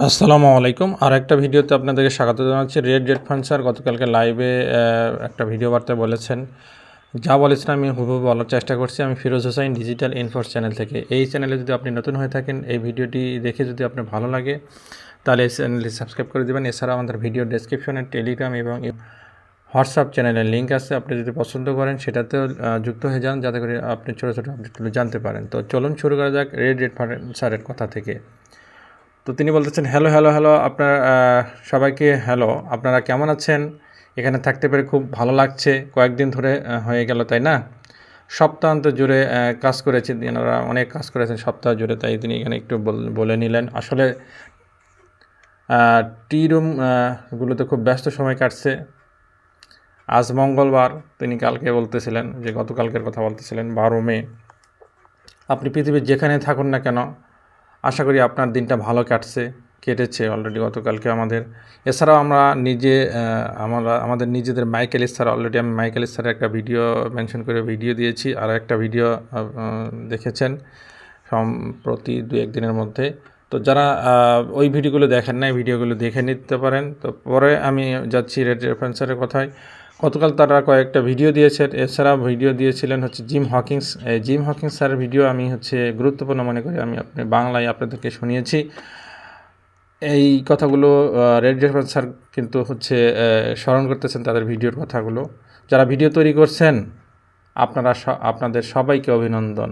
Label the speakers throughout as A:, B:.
A: আসসালামু আলাইকুম। আরেকটা ভিডিওতে আপনাদেরকে স্বাগত জানাচ্ছি। রেড ফান্ড স্যার গতকালকে লাইভে একটা ভিডিও বার্তায় বলেছেন, যা বলেছেন আমি হুবহু বলার চেষ্টা করছি। আমি Firoz Hossain, digital enforce channel থেকে। এই চ্যানেলে যদি আপনি নতুন হয়ে থাকেন, এই ভিডিওটি দেখে যদি আপনার ভালো লাগে, তাহলে এই চ্যানেলটি সাবস্ক্রাইব করে দেবেন। এছাড়াও আমাদের ভিডিও ডেসক্রিপশনে টেলিগ্রাম এবং হোয়াটসঅ্যাপ চ্যানেলের লিঙ্ক আছে। আপনি যদি পছন্দ করেন সেটাতেও যুক্ত হয়ে যান, যাতে করে আপনি ছোটো ছোটো আপডেটগুলো জানতে পারেন। তো চলুন শুরু করা যাক রেড ফান্ড স্যারের কথা থেকে। তো তিনি বলতেছেন, হ্যালো হ্যালো হ্যালো আপনার সবাইকে হ্যালো, আপনারা কেমন আছেন? এখানে থাকতে পেরে খুব ভালো লাগছে। কয়েকদিন ধরে হয়ে গেল, তাই না? সপ্তাহান্ত জুড়ে কাজ করেছেন, এনারা অনেক কাজ করেছেন সপ্তাহ জুড়ে, তাই তিনি এখানে একটু বলে নিলেন। আসলে টি রুম গুলোতে খুব ব্যস্ত সময় কাটছে। আজ মঙ্গলবার, তিনি কালকে বলতেছিলেন, যে গতকালকের কথা বলতেছিলেন 12 মে। আপনি পৃথিবীর যেখানে থাকুন না কেন, আশা করি আপনার দিনটা ভালো কেটেছে অলরেডি গতকালকে আমাদের। এছাড়াও আমরা আমাদের নিজেদের মাইকেল স্যার, অলরেডি আমি মাইকেল স্যারের একটা ভিডিও মেনশন করে ভিডিও দিয়েছি, আর একটা ভিডিও দেখেছেন সম্প্রতি 2-1 দিনের মধ্যে। তো যারা ওই ভিডিওগুলো দেখেন নাই, ভিডিওগুলো দেখে নিতে পারেন। তো পরে আমি যাচ্ছি রেড রেফারেন্সারের কথায়। গতকাল তারা কয়েকটা ভিডিও দিয়েছেন, এছাড়া ভিডিও দিয়েছিলেন জিম হকিংস। জিম হকিংস স্যারের ভিডিও আমি গুরুত্বপূর্ণ মনে করি, আমি বাংলায় আপনাদেরকে শুনিয়েছি। এই কথাগুলো রেড রেফারেন্স স্যার কিন্তু স্মরণ করতেছেন তাদের ভিডিওর কথাগুলো। যারা ভিডিও তৈরি করছেন, আপনাদের সবাইকে অভিনন্দন।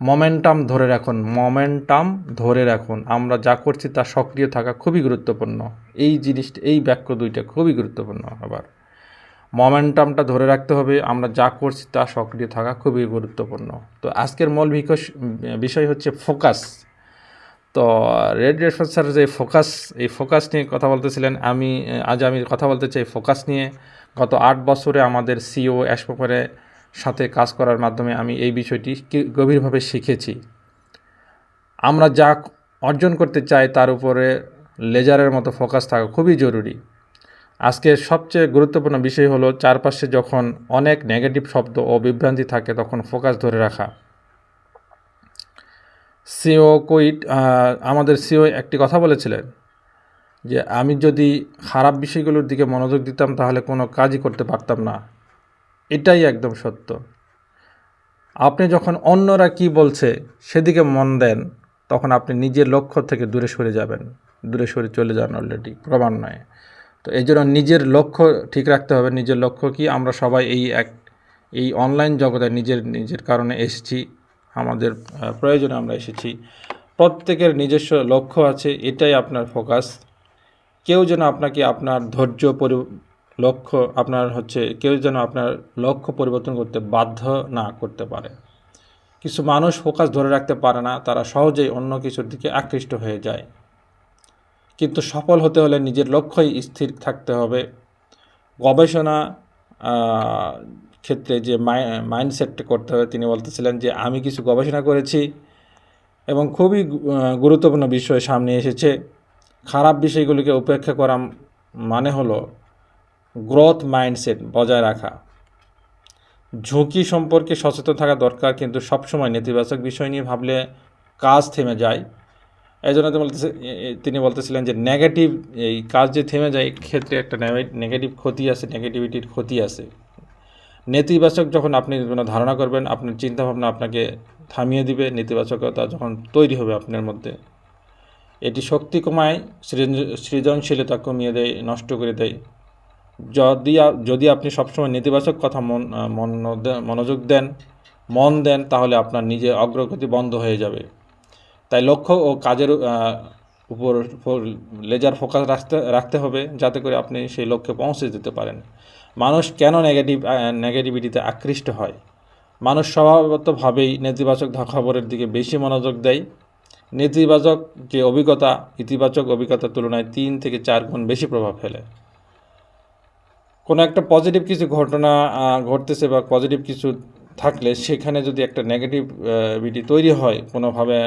A: মোমেন্টাম ধরে রাখুন। আমরা যা করছি তা সক্রিয় থাকা খুবই গুরুত্বপূর্ণ। এই বাক্য দুইটা খুবই গুরুত্বপূর্ণ। আবার মোমেন্টামটা ধরে রাখতে হবে, আমরা যা করছি তা সক্রিয় থাকা খুবই গুরুত্বপূর্ণ। তো আজকের মূল বিষয় হচ্ছে ফোকাস। তো রেড স্যার যে এই ফোকাস নিয়ে কথা বলতেছিলেন। আজ আমি কথা বলতে চাই ফোকাস নিয়ে। গত 8 বছরে আমাদের সিও অ্যাশপোফারের সাথে কাজ করার মাধ্যমে আমি এই বিষয়টি গভীরভাবে শিখেছি। আমরা যা অর্জন করতে চাই তার উপরে লেজারের মতো ফোকাস থাকা খুবই জরুরি। আজকের সবচেয়ে গুরুত্বপূর্ণ বিষয় হলো, চারপাশে যখন অনেক নেগেটিভ শব্দ ও বিভ্রান্তি থাকে, তখন ফোকাস ধরে রাখা। আমাদের সিও একটি কথা বলেছিলেন, যে আমি যদি খারাপ বিষয়গুলোর দিকে মনোযোগ দিতাম তাহলে কোনো কাজই করতে পারতাম না। এটাই একদম সত্য। আপনি যখন অন্যরা কি বলছে সেদিকে মন দেন, তখন আপনি নিজের লক্ষ্য থেকে দূরে সরে চলে যান অলরেডি, ক্রমান্বয়ে। তো এই জন্য নিজের লক্ষ্য ঠিক রাখতে হবে। নিজের লক্ষ্য কি? আমরা সবাই এই অনলাইন জগতে নিজের কারণে এসেছি, আমাদের প্রয়োজনে আমরা এসেছি। প্রত্যেকের নিজস্ব লক্ষ্য আছে, এটাই আপনার ফোকাস। কেউ যেন আপনাকে আপনার কেউ যেন আপনার লক্ষ্য পরিবর্তন করতে বাধ্য না করতে পারে। কিছু মানুষ ফোকাস ধরে রাখতে পারে না, তারা সহজেই অন্য কিছুর দিকে আকৃষ্ট হয়ে যায়। কিন্তু সফল হতে হলে নিজের লক্ষ্যই স্থির থাকতে হবে। গবেষণা ক্ষেত্রে যে মাইন্ডসেটটা করতে হবে, তিনি বলতেছিলেন যে আমি কিছু গবেষণা করেছি এবং খুবই গুরুত্বপূর্ণ বিষয় সামনে এসেছে। খারাপ বিষয়গুলিকে উপেক্ষা করা মানে হলো গ্রোথ মাইন্ডসেট বজায় রাখা। ঝুঁকি সম্পর্কে সচেতন থাকা দরকার, কিন্তু সবসময় নেতিবাচক বিষয় নিয়ে ভাবলে কাজ থেমে যায়। এই জন্য তিনি বলতেছিলেন যে এই কাজ যে থেমে যায়, ক্ষেত্রে একটা নেগেটিভিটির ক্ষতি আছে। নেতিবাচক যখন আপনি কোনো ধারণা করবেন, আপনার চিন্তাভাবনা আপনাকে থামিয়ে দিবে। নেতিবাচকতা যখন তৈরি হবে আপনার মধ্যে, এটি শক্তি কমায়, সৃজনশীলতা কমিয়ে দেয়, নষ্ট করে দেয়। যদি আপনি সবসময় নেতিবাচক কথা মনোযোগ দেন, তাহলে আপনার নিজের অগ্রগতি বন্ধ হয়ে যাবে। তাই লক্ষ্য ও কাজের উপর লেজার ফোকাস রাখতে হবে, যাতে করে আপনি সেই লক্ষ্যে পৌঁছে যেতে পারেন। মানুষ কেন নেগেটিভিটিতে আকৃষ্ট হয়? মানুষ স্বভাবতভাবেই নেতিবাচক খবরের দিকে বেশি মনোযোগ দেয়। নেতিবাচক যে অভিজ্ঞতা ইতিবাচক অভিজ্ঞতার তুলনায় 3 থেকে 4 গুণ বেশি প্রভাব ফেলে। কোনো একটা পজিটিভ কিছু ঘটনা ঘটতেছে বা পজিটিভ কিছু থাকলে, সেখানে যদি একটা নেগেটিভিটি তৈরি হয়, কোনোভাবে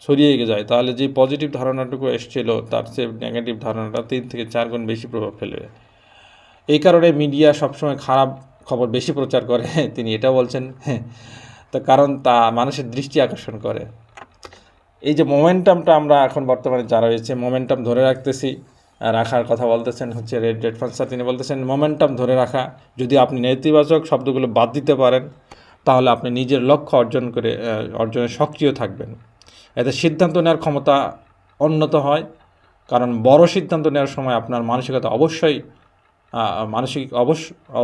A: ছড়িয়ে যায়, তাহলে যে পজিটিভ ধারণাটুকু এসেছিল তার চেয়ে নেগেটিভ ধারণাটা 3 থেকে 4 গুণ বেশি প্রভাব ফেলবে। এই কারণে মিডিয়া সবসময় খারাপ খবর বেশি প্রচার করে, তিনি এটা বলছেন। তো কারণ তা মানুষের দৃষ্টি আকর্ষণ করে। এই যে মোমেন্টামটা আমরা এখন বর্তমানে যা রয়েছে মোমেন্টাম ধরে রাখার কথা বলতেছেন হচ্ছে রেড ফান্সার। তিনি বলতেছেন মোমেন্টাম ধরে রাখা, যদি আপনি নেতিবাচক শব্দগুলো বাদ দিতে পারেন তাহলে আপনি নিজের লক্ষ্য অর্জনে সক্রিয় থাকবেন। এতে সিদ্ধান্ত নেওয়ার ক্ষমতা উন্নত হয়, কারণ বড় সিদ্ধান্ত নেওয়ার সময় আপনার মানসিকতা মানসিক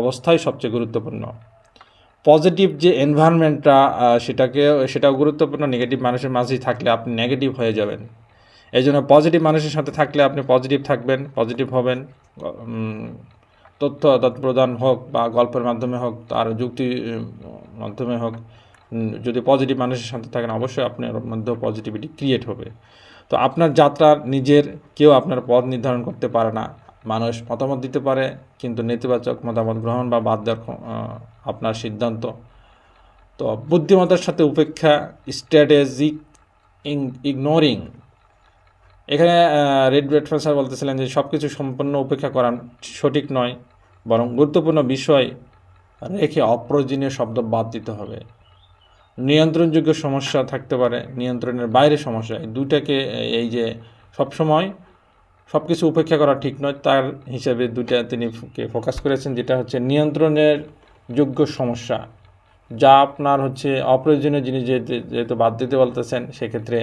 A: অবস্থাই সবচেয়ে গুরুত্বপূর্ণ। পজিটিভ যে এনভায়রনমেন্টটা সেটাও গুরুত্বপূর্ণ। নেগেটিভ মানুষের মাঝেই থাকলে আপনি নেগেটিভ হয়ে যাবেন। এই জন্য পজিটিভ মানুষের সাথে থাকলে আপনি পজিটিভ থাকবেন, পজিটিভ হবেন। তথ্য প্রদান হোক বা গল্পের মাধ্যমে হোক, তার যুক্তির মাধ্যমে হোক, যদি পজিটিভ মানুষের সাথে থাকেন অবশ্যই আপনার মধ্যেও পজিটিভিটি ক্রিয়েট হবে। তো আপনার যাত্রার কেউ আপনার পথ নির্ধারণ করতে পারে না। মানুষ মতামত দিতে পারে, কিন্তু নেতিবাচক মতামত গ্রহণ বা বাদ দেওয়ার আপনার সিদ্ধান্ত। তো বুদ্ধিমত্তার সাথে উপেক্ষা, স্ট্র্যাটেজিক ইগনোরিং। এখানে রেড ফান্সার বলতেছিলেন যে সব কিছু সম্পূর্ণ উপেক্ষা করা সঠিক নয়, বরং গুরুত্বপূর্ণ বিষয় রেখে অপ্রয়োজনীয় শব্দ বাদ দিতে হবে। নিয়ন্ত্রণযোগ্য সমস্যা থাকতে পারে, নিয়ন্ত্রণের বাইরে সমস্যা। এই দুটাকে, এই যে সবসময় সব কিছু উপেক্ষা করা ঠিক নয়, তার হিসেবে দুটা তিনি ফোকাস করেছেন। যেটা হচ্ছে নিয়ন্ত্রণের যোগ্য সমস্যা, যা আপনার হচ্ছে অপ্রয়োজনীয় জিনিস যেহেতু বাদ দিতে বলতেছেন, সেক্ষেত্রে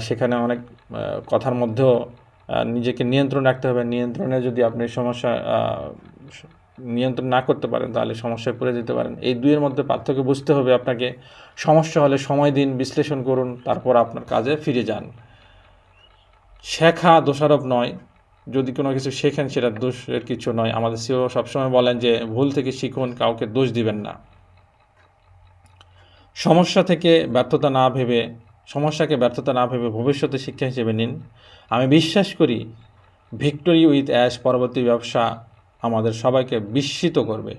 A: সেখানে অনেক কথার মধ্যেও নিজেকে নিয়ন্ত্রণ রাখতে হবে। নিয়ন্ত্রণে যদি আপনি নিয়ন্ত্রণ না করতে পারেন তাহলে সমস্যায় পড়ে যেতে পারেন। এই দুইয়ের মধ্যে পার্থক্য বুঝতে হবে আপনাকে। সমস্যা হলে সময় দিন, বিশ্লেষণ করুন, তারপর আপনার কাজে ফিরে যান। শেখা দোষারোপ নয়, যদি কোনো কিছু শেখেন সেটা দোষের কিছু নয়। আমাদের সিও সবসময় বলেন যে ভুল থেকে শিখুন, কাউকে দোষ দিবেন না। সমস্যাকে ব্যর্থতা না ভেবে ভবিষ্যতে শিক্ষা হিসেবে নিন। আমি বিশ্বাস করি ভিক্টোরি উইথ অ্যাশ পরবর্তী ব্যবসা আমাদের সবাইকে বিস্মিত করবে,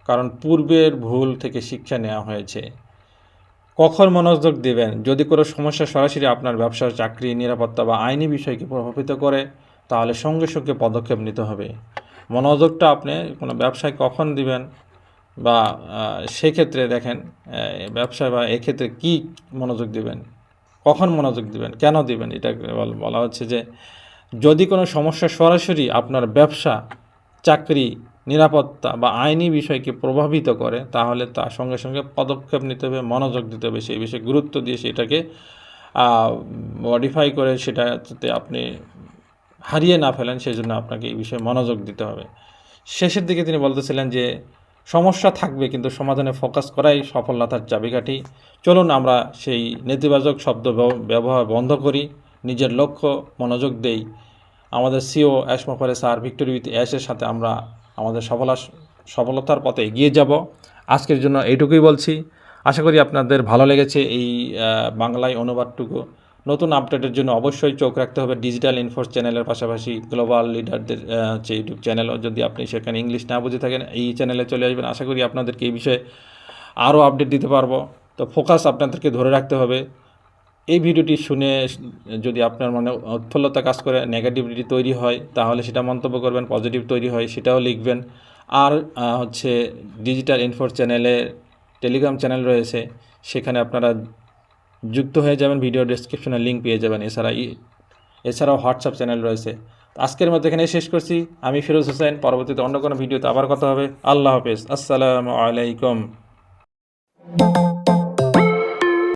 A: কারণ পূর্বের ভুল থেকে শিক্ষা নেওয়া হয়েছে। কখন মনোযোগ দেবেন? যদি কোনো সমস্যা সরাসরি আপনার ব্যবসা, চাকরি, নিরাপত্তা বা আইনি বিষয়কে প্রভাবিত করে তাহলে সঙ্গে সঙ্গে পদক্ষেপ নিতে হবে। মনোযোগটা আপনি কোনো ব্যবসায় কখন দিবেন, বা সেক্ষেত্রে দেখেন ব্যবসায় বা এক্ষেত্রে কী মনোযোগ দিবেন, কখন মনোযোগ দিবেন, কেন দিবেন। এটা বলা হচ্ছে যে যদি কোনো সমস্যা সরাসরি আপনার ব্যবসা, চাকরি, নিরাপত্তা বা আইনি বিষয়কে প্রভাবিত করে তাহলে তার সঙ্গে সঙ্গে পদক্ষেপ নিতে হবে, মনোযোগ দিতে হবে। সেই বিষয়ে গুরুত্ব দিয়ে সেটাকে মডিফাই করে সেটা যাতে আপনি হারিয়ে না ফেলেন, সেই জন্য আপনাকে এই বিষয়ে মনোযোগ দিতে হবে। শেষের দিকে তিনি বলতেছিলেন যে সমস্যা থাকবে, কিন্তু সমাধানে ফোকাস করাই সফলতার চাবিকাঠি। চলুন আমরা সেই নেতিবাচক শব্দ ব্যবহার বন্ধ করি, নিজের লক্ষ্য মনোযোগ দেই। আমাদের সিও অ্যাশ মোফারে স্যার ভিক্টোরি উইথ অ্যাশের সাথে আমরা আমাদের সফলতার পথে এগিয়ে যাব। আজকের জন্য এইটুকুই বলছি। আশা করি আপনাদের ভালো লেগেছে এই বাংলায় অনুবাদটুকু। নতুন আপডেটের জন্য অবশ্যই চোখ রাখতে হবে ডিজিটাল ইনফোর্স চ্যানেলের পাশাপাশি গ্লোবাল লিডারদের যে ইউটিউব চ্যানেলও, যদি আপনি সেখানে ইংলিশ না বুঝে থাকেন এই চ্যানেলে চলে আসবেন। আশা করি আপনাদেরকে এই বিষয়ে আরও আপডেট দিতে পারবো। তো ফোকাস আপনাদেরকে ধরে রাখতে হবে। এই ভিডিওটি শুনে যদি আপনার মনে উৎফুল্লতা কাজ করে, নেগেটিভিটি তৈরি হয়, তাহলে সেটা মন্তব্য করবেন। পজিটিভ তৈরি হয় সেটাও লিখবেন। আর হচ্ছে ডিজিটাল ইনফোর্স চ্যানেলে টেলিগ্রাম চ্যানেল রয়েছে, সেখানে আপনারা যুক্ত হয়ে যাবেন, ভিডিও ডেসক্রিপশনে লিঙ্ক পেয়ে যাবেন। এছাড়াও হোয়াটসঅ্যাপ চ্যানেল রয়েছে। আজকের মধ্যে এখানে শেষ করছি। আমি ফিরোজ হোসেন। পরবর্তীতে অন্য কোনো ভিডিওতে আবার কথা হবে। আল্লাহ হাফেজ। আসসালামু আলাইকুম।